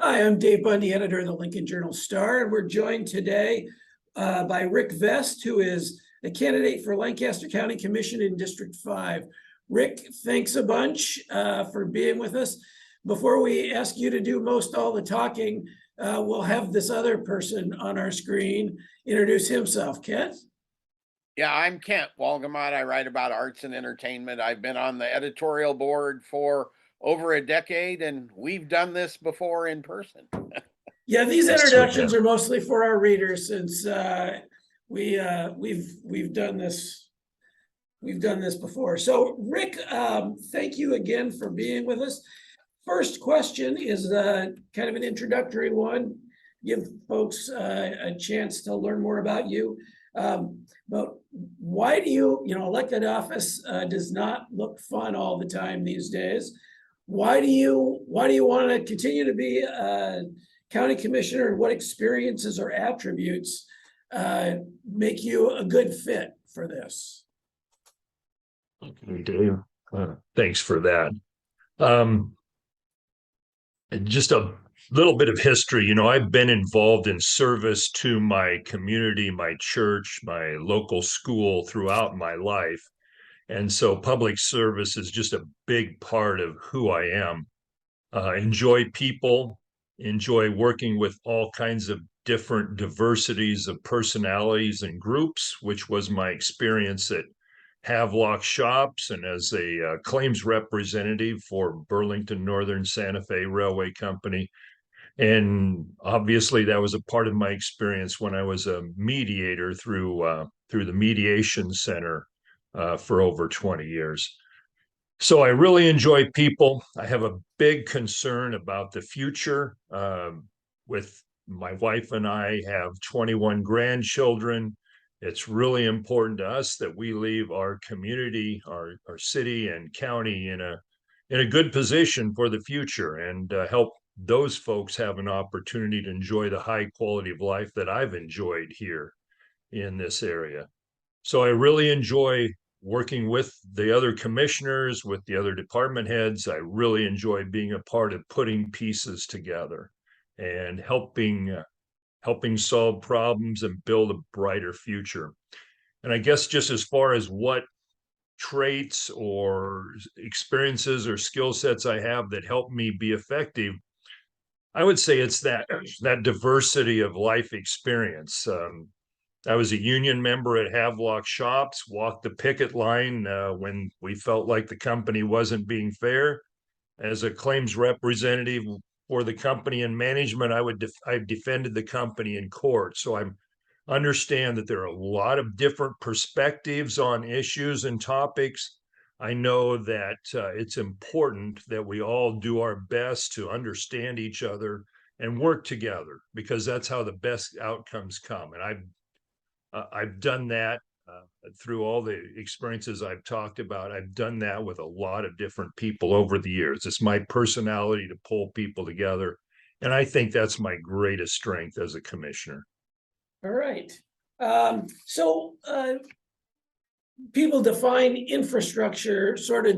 Hi, I'm Dave Bundy, editor of the Lincoln Journal-Star, and we're joined today by Rick Vest, who is a candidate for Lancaster County Commission in District 5. Rick, thanks a bunch for being with us. Before we ask you to do most all the talking, we'll have this other person on our screen introduce himself. Kent? Yeah, I'm Kent Walgamot. I write about arts and entertainment. I've been on the editorial board for over a decade, and we've done this before in person. Yeah, these Yes, introductions are mostly for our readers, since we've done this. We've done this before. So, Rick, thank you again for being with us. First question is kind of an introductory one. Give folks a chance to learn more about you. But why do you elected office does not look fun all the time these days? Why do you want to continue to be a county commissioner, and what experiences or attributes make you a good fit for this? Okay, Dave. Thanks for that. Just a little bit of history. I've been involved in service to my community, my church, my local school throughout my life. And so public service is just a big part of who I am. Enjoy people, enjoy working with all kinds of different diversities of personalities and groups, which was my experience at Havelock Shops and as a claims representative for Burlington Northern Santa Fe Railway Company. And obviously that was a part of my experience when I was a mediator through the mediation center for over 20 years. So I really enjoy people. I have a big concern about the future. With my wife and I have 21 grandchildren. It's really important to us that we leave our community, our city and county in a good position for the future, and help those folks have an opportunity to enjoy the high quality of life that I've enjoyed here in this area. So I really enjoy working with the other commissioners, with the other department heads. I really enjoy being a part of putting pieces together and helping solve problems and build a brighter future. And I guess just as far as what traits or experiences or skill sets I have that help me be effective, I would say it's that diversity of life experience. I was a union member at Havelock Shops, walked the picket line when we felt like the company wasn't being fair. As a claims representative for the company and management, I've defended the company in court. So I understand that there are a lot of different perspectives on issues and topics. I know that it's important that we all do our best to understand each other and work together, because that's how the best outcomes come. And I've done that through all the experiences I've talked about. I've done that with a lot of different people over the years. It's my personality to pull people together. And I think that's my greatest strength as a commissioner. All right. So people define infrastructure sort of,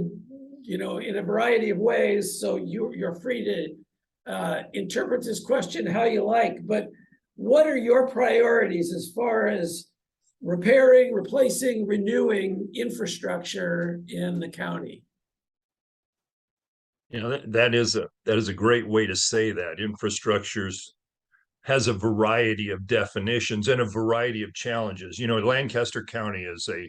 in a variety of ways. So you're free to interpret this question how you like, but what are your priorities as far as repairing, replacing, renewing infrastructure in the county? That is a great way to say that. Infrastructures has a variety of definitions and a variety of challenges. Lancaster County is a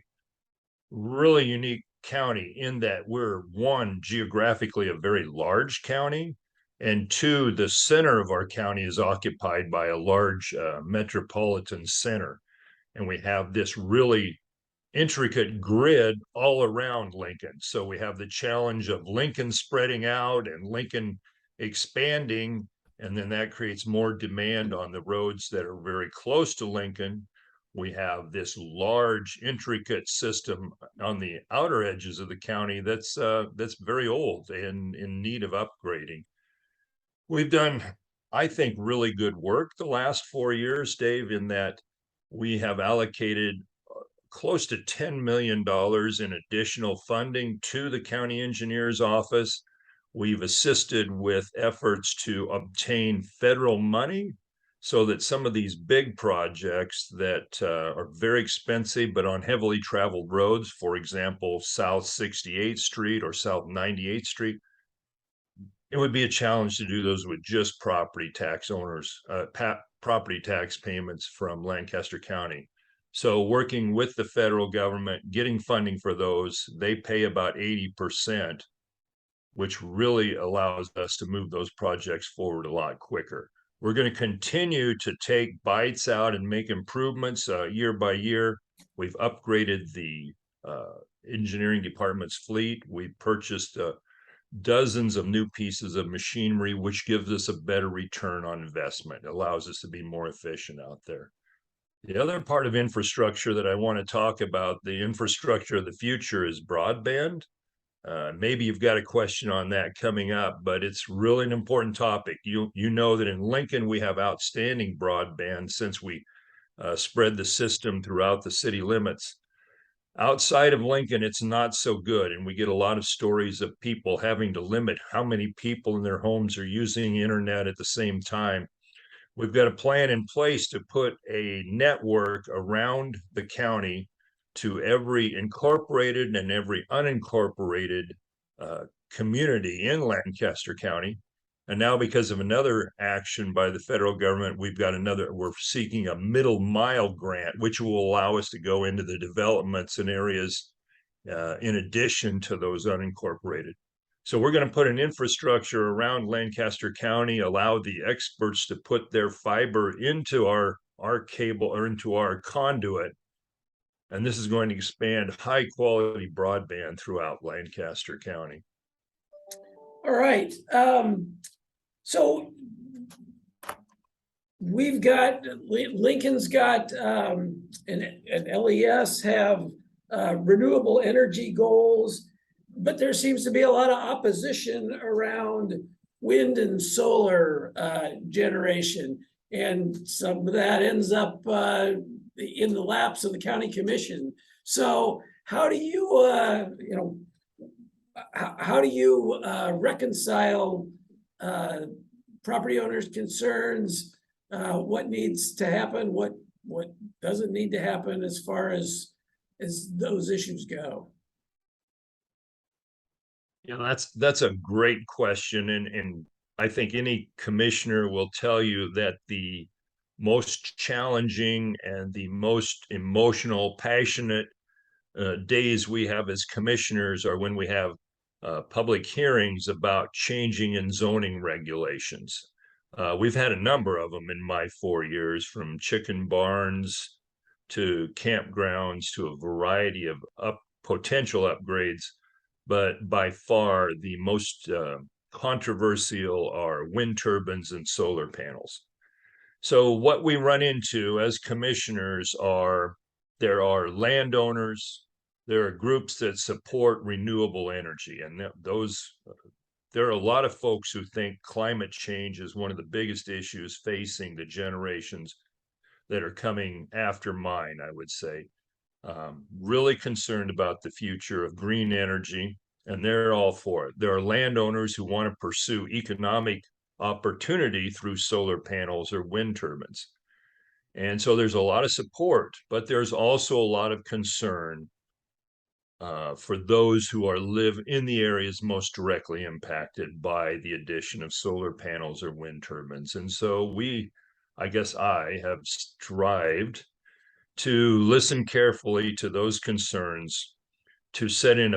really unique county in that we're, one, geographically a very large county, and two, the center of our county is occupied by a large metropolitan center. And we have this really intricate grid all around Lincoln. So we have the challenge of Lincoln spreading out and Lincoln expanding, and then that creates more demand on the roads that are very close to Lincoln. We have this large, intricate system on the outer edges of the county that's very old and in need of upgrading. We've done, I think, really good work the last 4 years, Dave, in that we have allocated close to $10 million in additional funding to the county engineer's office. We've assisted with efforts to obtain federal money so that some of these big projects that are very expensive but on heavily traveled roads, for example, South 68th Street or South 98th Street, it would be a challenge to do those with just property tax owners, property tax payments from Lancaster County. So working with the federal government, getting funding for those, they pay about 80%, which really allows us to move those projects forward a lot quicker. We're going to continue to take bites out and make improvements year by year. We've upgraded the engineering department's fleet. We purchased dozens of new pieces of machinery, which gives us a better return on investment. It allows us to be more efficient out there. The other part of infrastructure that I want to talk about, the infrastructure of the future, is broadband. Maybe you've got a question on that coming up, but it's really an important topic. You know that in Lincoln, we have outstanding broadband since we spread the system throughout the city limits. Outside of Lincoln, it's not so good. And we get a lot of stories of people having to limit how many people in their homes are using internet at the same time. We've got a plan in place to put a network around the county to every incorporated and every unincorporated community in Lancaster County. And now, because of another action by the federal government, we're seeking a middle mile grant, which will allow us to go into the developments in areas in addition to those unincorporated. So we're going to put an infrastructure around Lancaster County, allow the experts to put their fiber into our cable or into our conduit. And this is going to expand high quality broadband throughout Lancaster County. All right. So we've got, Lincoln's got, and LES have renewable energy goals, but there seems to be a lot of opposition around wind and solar generation. And some of that ends up in the laps of the county commission. So how do you, how do you reconcile property owners' concerns, what needs to happen, what doesn't need to happen as far as those issues go? Yeah, that's a great question. And I think any commissioner will tell you that the most challenging and the most emotional, passionate days we have as commissioners are when we have public hearings about changing in zoning regulations. We've had a number of them in my 4 years, from chicken barns to campgrounds to a variety of potential upgrades. But by far the most controversial are wind turbines and solar panels. So what we run into as commissioners there are landowners, there are groups that support renewable energy, and there are a lot of folks who think climate change is one of the biggest issues facing the generations that are coming after mine, I would say. Really concerned about the future of green energy, and they're all for it. There are landowners who want to pursue economic opportunity through solar panels or wind turbines. And so there's a lot of support, but there's also a lot of concern for those who live in the areas most directly impacted by the addition of solar panels or wind turbines. And so I have strived to listen carefully to those concerns, to set in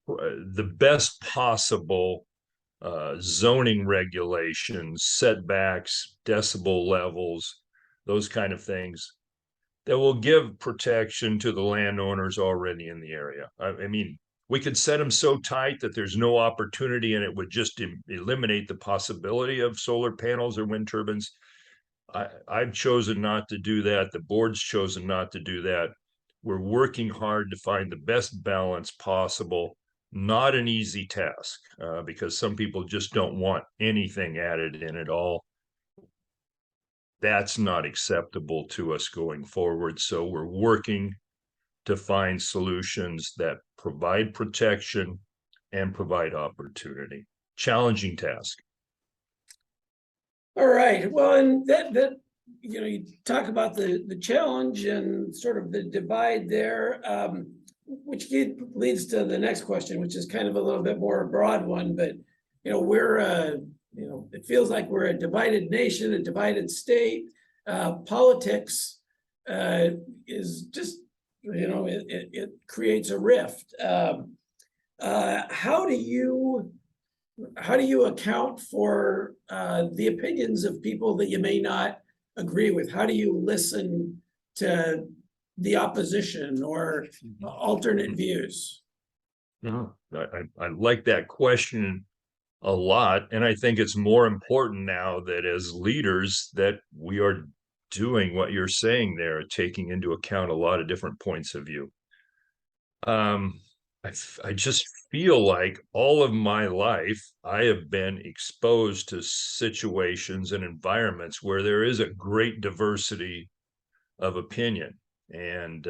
the best possible zoning regulations, setbacks, decibel levels, those kind of things that will give protection to the landowners already in the area. I mean, we could set them so tight that there's no opportunity and it would just eliminate the possibility of solar panels or wind turbines. I've chosen not to do that. The board's chosen not to do that. We're working hard to find the best balance possible. Not an easy task because some people just don't want anything added in at all. That's not acceptable to us going forward. So we're working to find solutions that provide protection and provide opportunity. challenging task. All right, well, and that, you talk about the challenge and sort of the divide there, which leads to the next question, which is kind of a little bit more a broad one, but, we're, it feels like we're a divided nation, a divided state. Politics is just, it creates a rift. How do you account for the opinions of people that you may not agree with? How do you listen to the opposition or alternate views? No, I like that question a lot. And I think it's more important now that as leaders that we are doing what you're saying there, taking into account a lot of different points of view. I just feel like all of my life, I have been exposed to situations and environments where there is a great diversity of opinion. And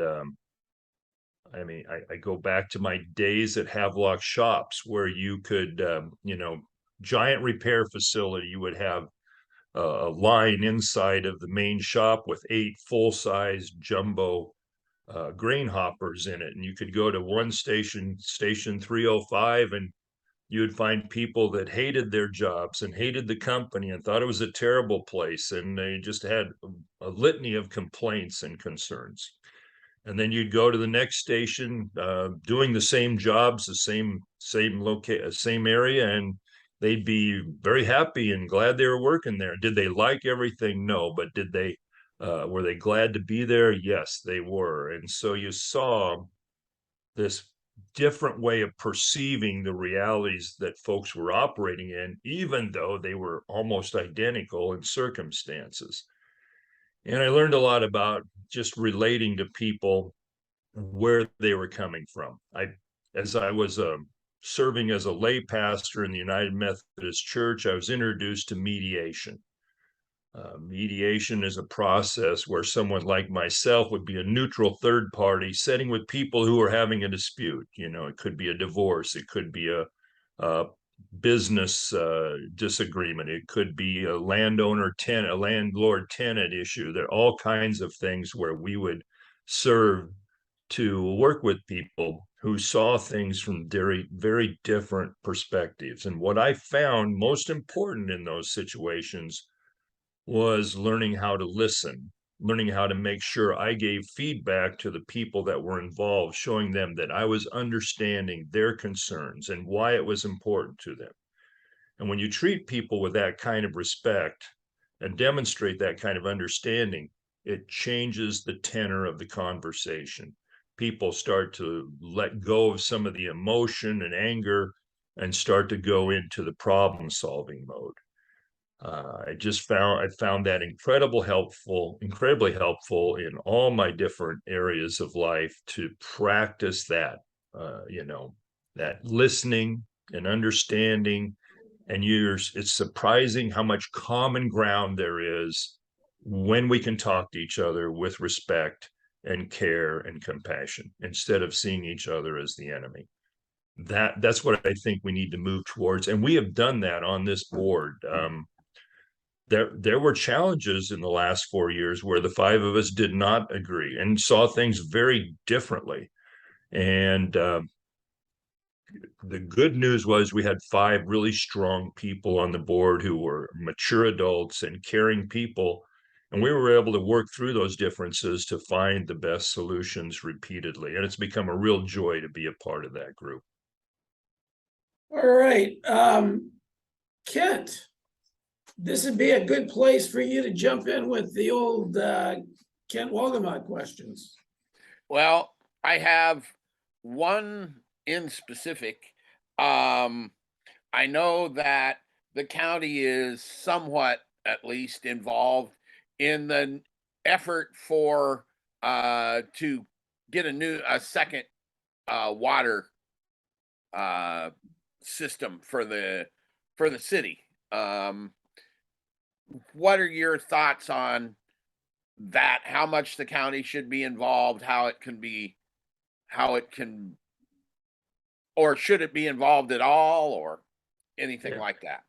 I mean, I go back to my days at Havelock Shops where you could, giant repair facility, you would have a line inside of the main shop with 8 full-size jumbo grain hoppers in it. And you could go to one station 305, and you would find people that hated their jobs and hated the company and thought it was a terrible place. And they just had a litany of complaints and concerns. And then you'd go to the next station, doing the same jobs, the same area, and they'd be very happy and glad they were working there. Did they like everything? No, but were they glad to be there? Yes, they were. And so you saw this different way of perceiving the realities that folks were operating in, even though they were almost identical in circumstances. And I learned a lot about just relating to people, where they were coming from. As I was serving as a lay pastor in the United Methodist Church, I was introduced to mediation. Mediation is a process where someone like myself would be a neutral third party sitting with people who are having a dispute. It could be a divorce, it could be a business disagreement, it could be a landlord tenant issue. There are all kinds of things where we would serve to work with people who saw things from very, very different perspectives. And what I found most important in those situations was learning how to listen, learning how to make sure I gave feedback to the people that were involved, showing them that I was understanding their concerns and why it was important to them. And when you treat people with that kind of respect and demonstrate that kind of understanding, it changes the tenor of the conversation. People start to let go of some of the emotion and anger and start to go into the problem-solving mode. I found that incredibly helpful in all my different areas of life to practice that, that listening and understanding. And it's surprising how much common ground there is when we can talk to each other with respect and care and compassion instead of seeing each other as the enemy. That's what I think we need to move towards. And we have done that on this board. There were challenges in the last 4 years where the 5 of us did not agree and saw things very differently. And the good news was we had 5 really strong people on the board who were mature adults and caring people. And we were able to work through those differences to find the best solutions repeatedly. And it's become a real joy to be a part of that group. All right. Kent, this would be a good place for you to jump in with the old Kent Walgamot questions. Well, I have one in specific. I know that the county is somewhat, at least, involved in the effort for to get a second water system for the city. What are your thoughts on that? How much the county should be involved? Or should it be involved at all? Or anything Yeah. like that.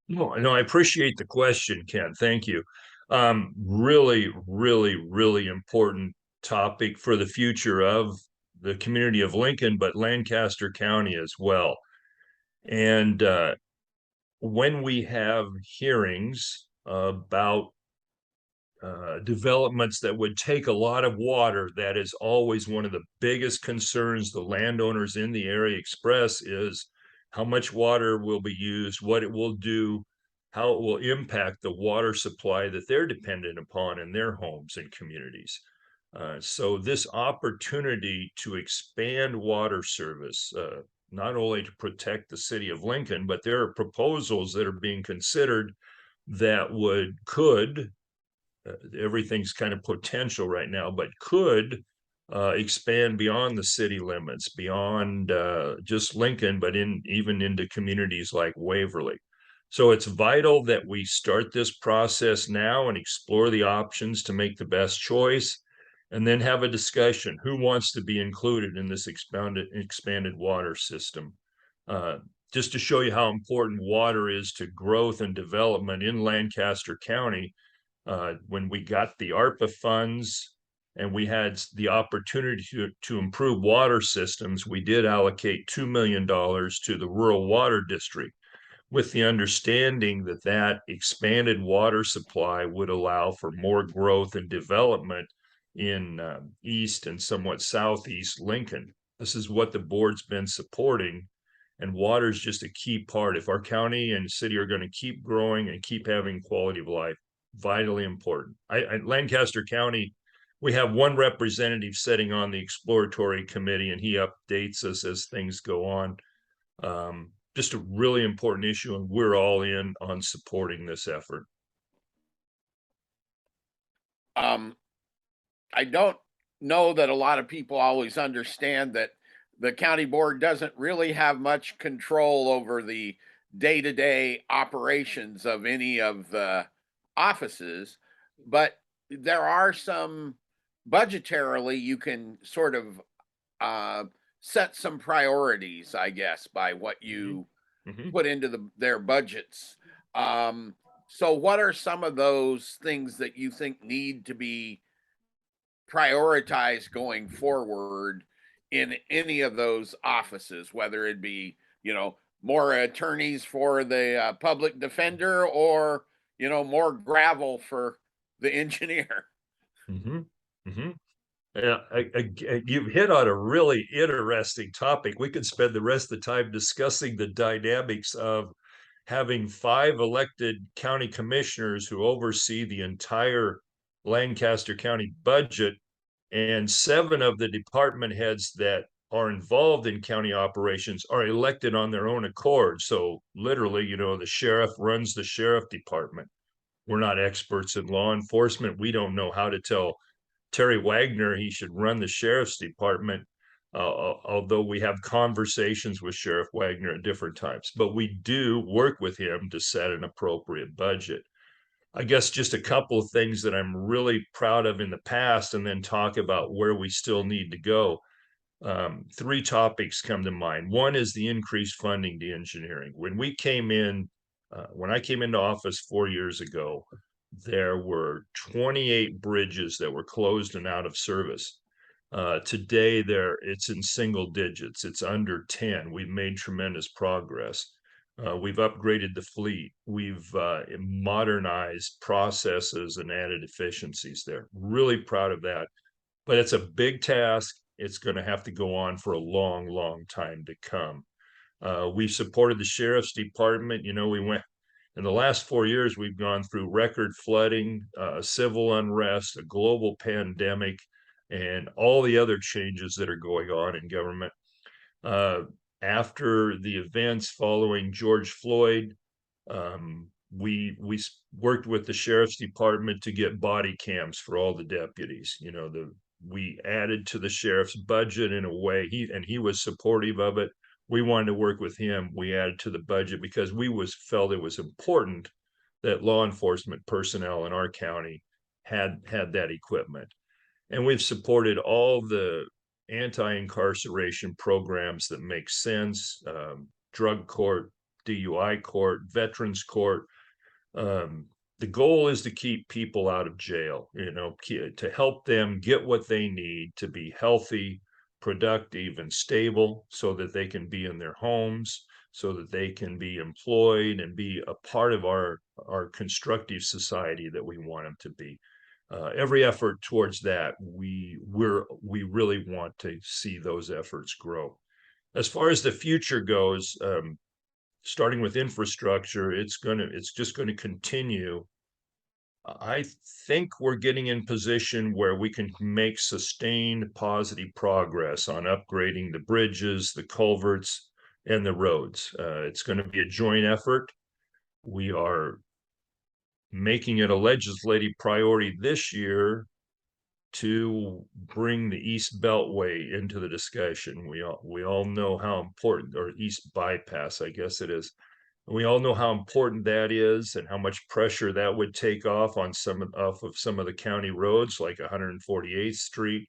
No, I appreciate the question, Ken. Thank you. Really, really, really important topic for the future of the community of Lincoln, but Lancaster County as well. And when we have hearings about developments that would take a lot of water, that is always one of the biggest concerns the landowners in the area express, is how much water will be used, what it will do, how it will impact the water supply that they're dependent upon in their homes and communities. So this opportunity to expand water service, not only to protect the city of Lincoln, but there are proposals that are being considered that could everything's kind of potential right now, but could expand beyond the city limits, beyond just Lincoln, but even into communities like Waverly. So it's vital that we start this process now and explore the options to make the best choice, and then have a discussion. Who wants to be included in this expanded water system? Just to show you how important water is to growth and development in Lancaster County, when we got the ARPA funds and we had the opportunity to improve water systems, we did allocate $2 million to the Rural Water District, with the understanding that that expanded water supply would allow for more growth and development in east and somewhat southeast Lincoln. This is what the board's been supporting, and water is just a key part. If our county and city are going to keep growing and keep having quality of life, vitally important. Lancaster County, we have one representative sitting on the exploratory committee, and he updates us as things go on. Just a really important issue, and we're all in on supporting this effort. I don't know that a lot of people always understand that the county board doesn't really have much control over the day-to-day operations of any of the offices, but there are some budgetarily you can sort of set some priorities, I guess, by what you put into their budgets. So what are some of those things that you think need to be prioritized going forward in any of those offices, whether it be, more attorneys for the public defender, or, more gravel for the engineer? Yeah, you've hit on a really interesting topic. We could spend the rest of the time discussing the dynamics of having 5 elected county commissioners who oversee the entire Lancaster County budget, and 7 of the department heads that are involved in county operations are elected on their own accord. So literally, the sheriff runs the sheriff department. We're not experts in law enforcement. We don't know how to tell Terry Wagner he should run the sheriff's department, although we have conversations with Sheriff Wagner at different times. But we do work with him to set an appropriate budget. I guess just a couple of things that I'm really proud of in the past, and then talk about where we still need to go. 3 topics come to mind. One is the increased funding to engineering. When I came into office 4 years ago, there were 28 bridges that were closed and out of service. Today, it's in single digits. It's under 10. We've made tremendous progress. We've upgraded the fleet. We've modernized processes and added efficiencies there. Really proud of that. But it's a big task. It's going to have to go on for a long, long time to come. We supported the sheriff's department. In the last 4 years, we've gone through record flooding, civil unrest, a global pandemic, and all the other changes that are going on in government. After the events following George Floyd, we worked with the sheriff's department to get body cams for all the deputies. We added to the sheriff's budget in a way, he was supportive of it. We wanted to work with him. We added to the budget because we felt it was important that law enforcement personnel in our county had that equipment. And we've supported all the anti-incarceration programs that make sense, drug court, DUI court, veterans court. The goal is to keep people out of jail, to help them get what they need to be healthy, productive, and stable so that they can be in their homes, so that they can be employed and be a part of our constructive society that we want them to be. Every effort towards that, we really want to see those efforts grow. As far as the future goes, starting with infrastructure, it's just going to continue. I think we're getting in position where we can make sustained positive progress on upgrading the bridges, the culverts, and the roads. It's going to be a joint effort. We are making it a legislative priority this year to bring the East Beltway into the discussion. We all know how important, or East Bypass, I guess it is. We all know how important that is and how much pressure that would take off of some of the county roads, like 148th Street.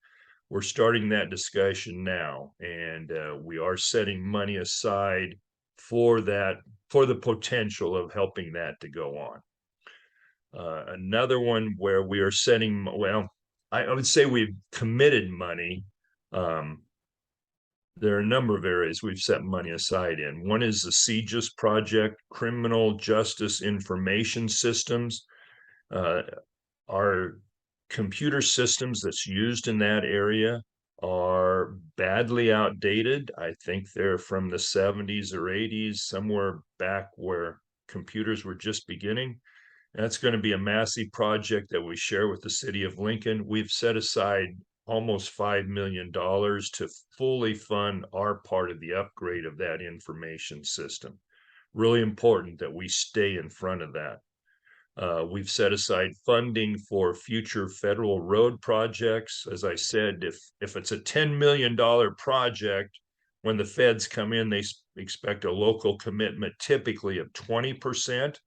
We're starting that discussion now, and we are setting money aside for that, for the potential of helping that to go on. Another one where we are setting, well, I would say we've committed money. There are a number of areas we've set money aside in. One is the CJIS project, Criminal Justice Information Systems. Our computer systems that's used in that area are badly outdated. I think they're from the 70s or 80s, somewhere back where computers were just beginning. That's going to be a massive project that we share with the city of Lincoln. We've set aside almost $5 million to fully fund our part of the upgrade of that information system. Really important that we stay in front of that. We've set aside funding for future federal road projects. As I said, if it's a $10 million project, when the feds come in, they expect a local commitment typically of 20%.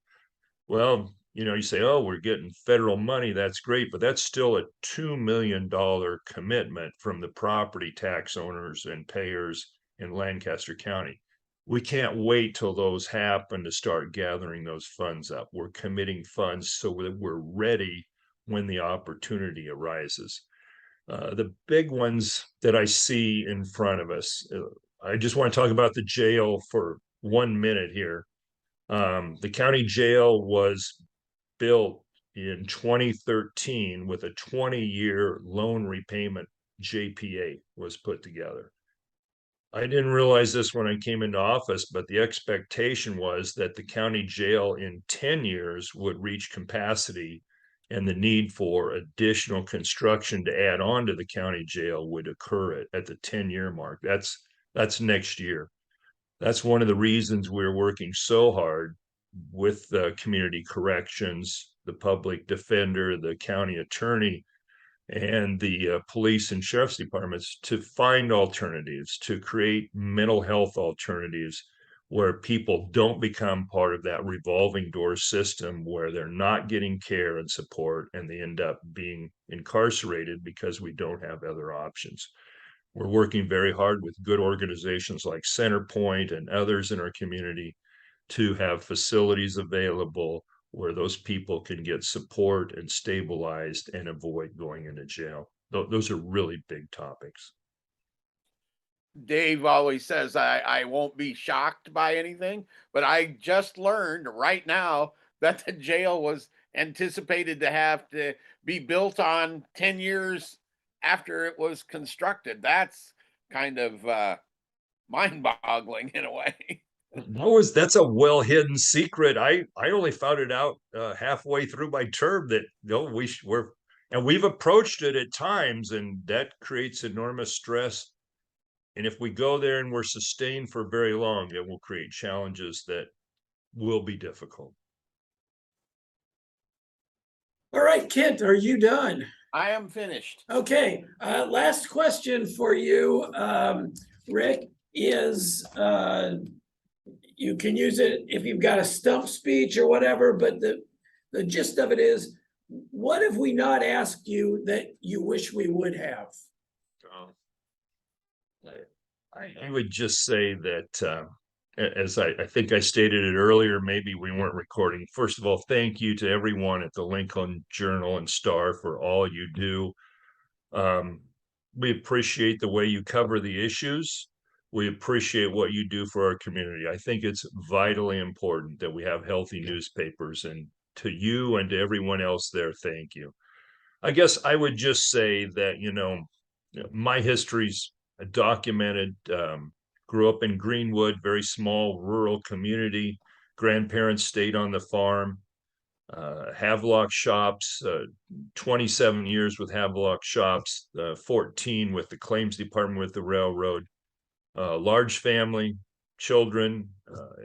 Well, you say, oh, we're getting federal money. That's great. But that's still a $2 million commitment from the property tax owners and payers in Lancaster County. We can't wait till those happen to start gathering those funds up. We're committing funds so that we're ready when the opportunity arises. The big ones that I see in front of us, I just want to talk about the jail for 1 minute here. The county jail was built in 2013 with a 20-year loan repayment. JPA was put together. I didn't realize this when I came into office, but the expectation was that the county jail in 10 years would reach capacity, and the need for additional construction to add on to the county jail would occur at the 10-year mark. That's next year. That's one of the reasons we're working so hard with the community corrections, the public defender, the county attorney, and the police and sheriff's departments to find alternatives, to create mental health alternatives where people don't become part of that revolving door system where they're not getting care and support and they end up being incarcerated because we don't have other options. We're working very hard with good organizations like Centerpoint and others in our community to have facilities available where those people can get support and stabilized and avoid going into jail. Those are really big topics. Dave always says I won't be shocked by anything, but I just learned right now that the jail was anticipated to have to be built on 10 years after it was constructed. That's kind of mind-boggling in a way. That's a well-hidden secret. I only found it out halfway through my term that we've approached it at times, and that creates enormous stress. And if we go there and we're sustained for very long, it will create challenges that will be difficult. All right, Kent, are you done? I am finished. Okay, last question for you, Rick, is you can use it if you've got a stump speech or whatever, but the gist of it is, what have we not asked you that you wish we would have? I would just say that as I think I stated it earlier, maybe we weren't recording. First of all, thank you to everyone at the Lincoln Journal and Star for all you do. We appreciate the way you cover the issues. We appreciate what you do for our community. I think it's vitally important that we have healthy newspapers, and to you and to everyone else there, thank you. I guess I would just say that, my history's documented. Grew up in Greenwood, very small rural community. Grandparents stayed on the farm. Havelock shops, 27 years with Havelock shops, 14 with the claims department with the railroad. Large family, children,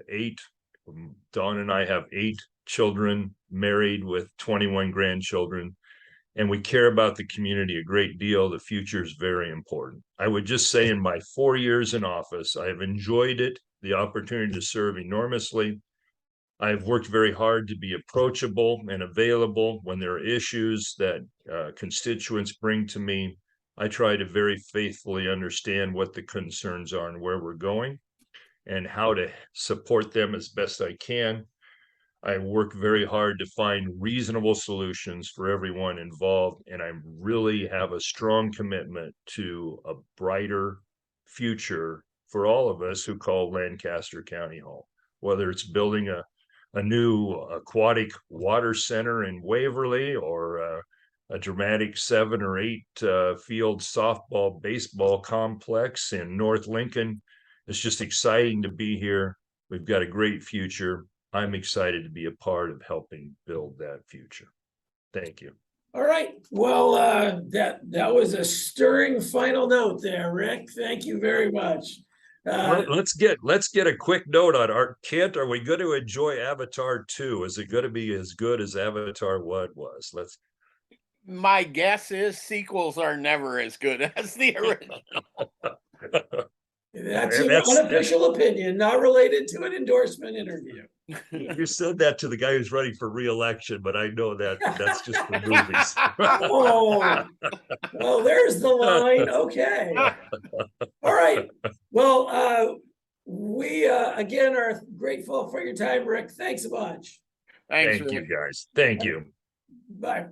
8. Dawn and I have 8 children, married with 21 grandchildren. And we care about the community a great deal. The future is very important. I would just say in my 4 years in office, I have enjoyed it, the opportunity to serve enormously. I've worked very hard to be approachable and available when there are issues that constituents bring to me. I try to very faithfully understand what the concerns are and where we're going and how to support them as best I can. I work very hard to find reasonable solutions for everyone involved, and I really have a strong commitment to a brighter future for all of us who call Lancaster County home, whether it's building a new aquatic water center in Waverly or a dramatic 7 or 8 field softball baseball complex in North Lincoln. It's just exciting to be here. We've got a great future. I'm excited to be a part of helping build that future. Thank you. All right. Well, that was a stirring final note there, Rick. Thank you very much. Let's get a quick note on our Kent. Are we going to enjoy Avatar 2? Is it going to be as good as Avatar 1 was? My guess is sequels are never as good as the original. That's your unofficial opinion, not related to an endorsement interview. You said that to the guy who's running for re-election, but I know that's just for movies. Oh, well, there's the line. Okay. All right. Well, we again are grateful for your time, Rick. Thanks a bunch. Thanks, Thank you, Rick. guys. Thank you. Bye.